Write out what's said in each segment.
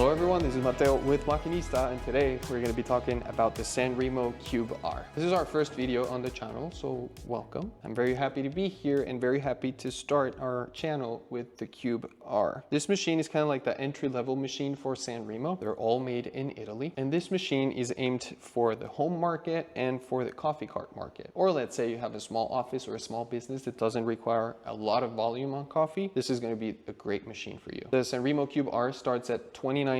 Hello everyone, this is Mateo with Maquinista, and today we're going to be talking about the Sanremo Cube R. This is our first video on the channel, so welcome. I'm very happy to be here and very happy to start our channel with the Cube R. This machine is kind of like the entry-level machine for Sanremo. They're all made in Italy, and this machine is aimed for the home market and for the coffee cart market. Or let's say you have a small office or a small business that doesn't require a lot of volume on coffee. This is going to be a great machine for you. The Sanremo Cube R starts at $2,900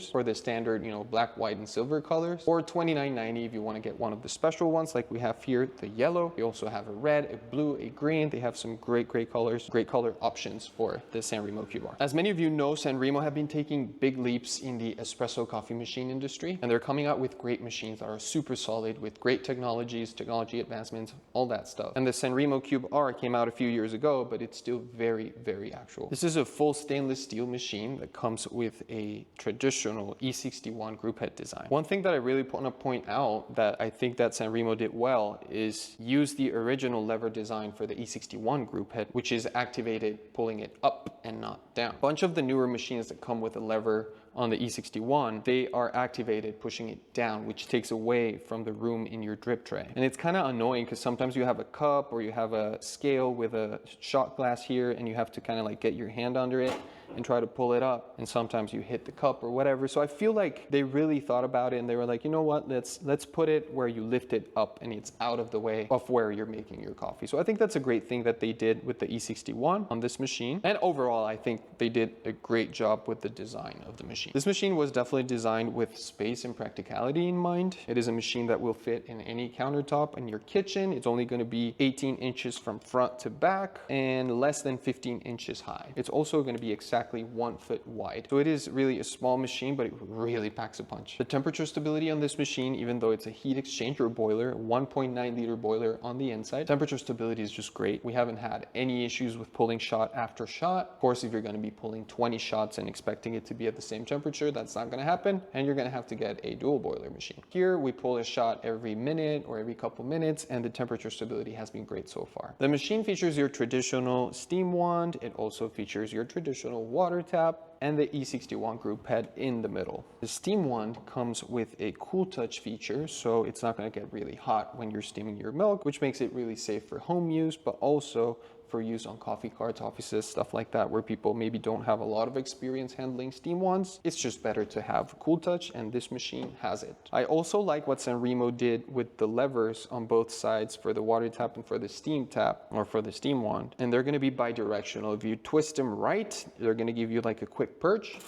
for the standard, black, white, and silver colors, or $29.90 if you want to get one of the special ones like we have here, the yellow. They also have a red, a blue, a green. They have some great colors, great color options for the Sanremo Cube R. As many of you know, Sanremo have been taking big leaps in the espresso coffee machine industry, and they're coming out with great machines that are super solid with great technologies, technology advancements, all that stuff. And the Sanremo Cube R came out a few years ago, but it's still very actual. This is a full stainless steel machine that comes with a traditional E61 group head design. One thing that I really want to point out that I think that Sanremo did well is use the original lever design for the E61 group head, which is activated pulling it up and not down. A bunch of the newer machines that come with a lever on the E61, they are activated pushing it down, which takes away from the room in your drip tray. And it's kind of annoying because sometimes you have a cup or you have a scale with a shot glass here and you have to kind of like get your hand under it and try to pull it up, and sometimes you hit the cup or whatever. So I feel like they really thought about it and they were like, you know what, let's put it where you lift it up and it's out of the way of where you're making your coffee. So I think that's a great thing that they did with the E61 on this machine. And overall, I think they did a great job with the design of the machine. This machine was definitely designed with space and practicality in mind. It is a machine that will fit in any countertop in your kitchen. It's only going to be 18 inches from front to back and less than 15 inches high. It's also going to be exactly 1 foot wide. So it is really a small machine, but it really packs a punch. The temperature stability on this machine, even though it's a heat exchanger boiler, 1.9 liter boiler on the inside, temperature stability is just great. We haven't had any issues with pulling shot after shot. Of course, if you're going to be pulling 20 shots and expecting it to be at the same temperature, that's not going to happen, and you're going to have to get a dual boiler machine. Here we pull a shot every minute or every couple minutes, and the temperature stability has been great so far. The machine features your traditional steam wand. It also features your traditional water tap and the E61 group head in the middle. The steam wand comes with a cool touch feature, so it's not going to get really hot when you're steaming your milk, which makes it really safe for home use, but also for use on coffee carts, offices, stuff like that, where people maybe don't have a lot of experience handling steam wands. It's just better to have cool touch, and this machine has it. I also like what Sanremo did with the levers on both sides for the water tap and for the steam tap, or for the steam wand. And they're going to be bi-directional. If you twist them right, they're going to give you like a quick purge,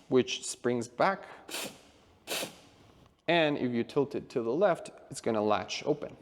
which springs back. And if you tilt it to the left, it's going to latch open.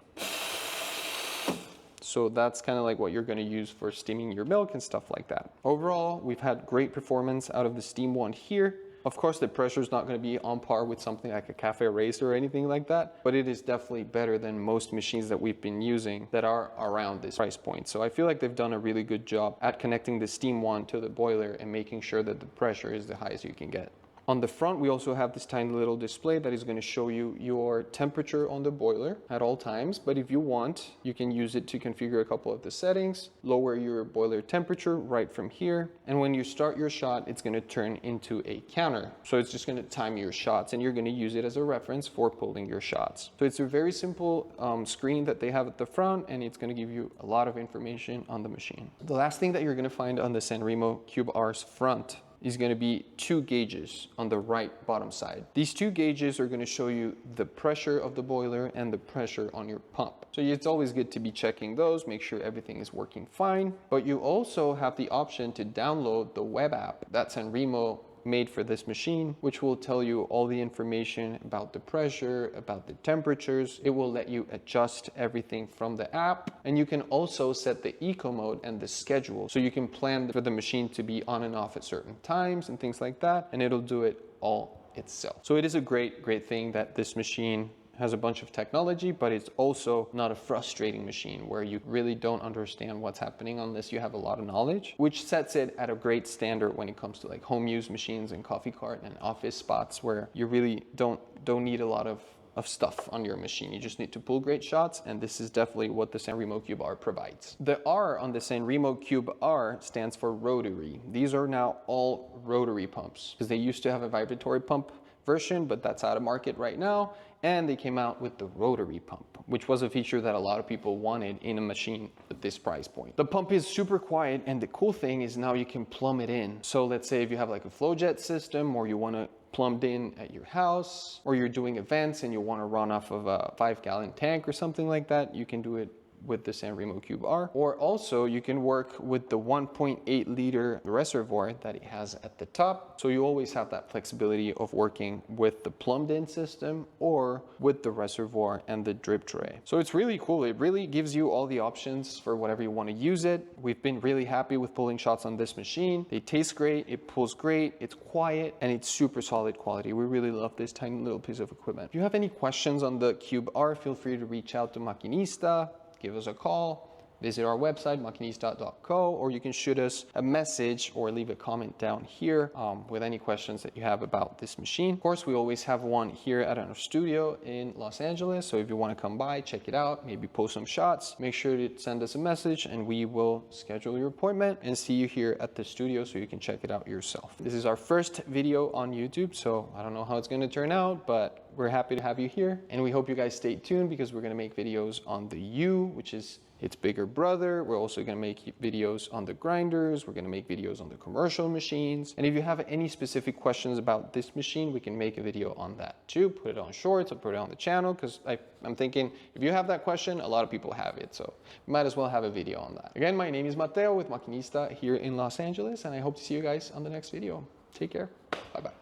So that's kind of like what you're going to use for steaming your milk and stuff like that. Overall, we've had great performance out of the steam wand here. Of course, the pressure is not going to be on par with something like a cafe racer or anything like that, but it is definitely better than most machines that we've been using that are around this price point. So I feel like they've done a really good job at connecting the steam wand to the boiler and making sure that the pressure is the highest you can get. On the front, we also have this tiny little display that is going to show you your temperature on the boiler at all times. But if you want, you can use it to configure a couple of the settings, lower your boiler temperature right from here. And when you start your shot, it's going to turn into a counter. So it's just going to time your shots, and you're going to use it as a reference for pulling your shots. So it's a very simple screen that they have at the front, and it's going to give you a lot of information on the machine. The last thing that you're going to find on the Sanremo Cube R's front is going to be 2 gauges on the right bottom side. These 2 gauges are going to show you the pressure of the boiler and the pressure on your pump. So it's always good to be checking those, make sure everything is working fine. But you also have the option to download the web app that Sanremo made for this machine, which will tell you all the information about the pressure, about the temperatures. It will let you adjust everything from the app, and you can also set the eco mode and the schedule, so you can plan for the machine to be on and off at certain times and things like that, and it'll do it all itself. So it is a great thing that this machine has a bunch of technology, but it's also not a frustrating machine where you really don't understand what's happening unless you have a lot of knowledge, which sets it at a great standard when it comes to like home use machines and coffee cart and office spots where you really don't need a lot of of stuff on your machine. You just need to pull great shots, and this is definitely what the Sanremo Cube R provides. The R on the Sanremo Cube R stands for rotary. These are now all rotary pumps, because they used to have a vibratory pump version, but that's out of market right now, and they came out with the rotary pump, which was a feature that a lot of people wanted in a machine at this price point. The pump is super quiet, and the cool thing is now you can plumb it in. So let's say if you have like a flow jet system, or you want to plumbed in at your house, or you're doing events and you want to run off of a 5-gallon tank or something like that, you can do it with the Sanremo Cube R. Or also you can work with the 1.8 liter reservoir that it has at the top. So you always have that flexibility of working with the plumbed in system or with the reservoir and the drip tray. So it's really cool. It really gives you all the options for whatever you want to use it. We've been really happy with pulling shots on this machine. They taste great, it pulls great, it's quiet, and it's super solid quality. We really love this tiny little piece of equipment. If you have any questions on the Cube R, feel free to reach out to Maquinista. Give us a call, visit our website, maquinista.co, or you can shoot us a message or leave a comment down here with any questions that you have about this machine. Of course, we always have one here at our studio in Los Angeles, so if you want to come by, check it out, maybe post some shots, make sure to send us a message and we will schedule your appointment and see you here at the studio so you can check it out yourself. This is our first video on YouTube, so I don't know how it's going to turn out, but we're happy to have you here, and we hope you guys stay tuned because we're going to make videos on the U, which is its bigger brother. We're also going to make videos on the grinders. We're going to make videos on the commercial machines. And if you have any specific questions about this machine, we can make a video on that too. Put it on shorts or put it on the channel, because I'm thinking if you have that question, a lot of people have it. So we might as well have a video on that. Again, my name is Mateo with Maquinista here in Los Angeles, and I hope to see you guys on the next video. Take care. Bye-bye.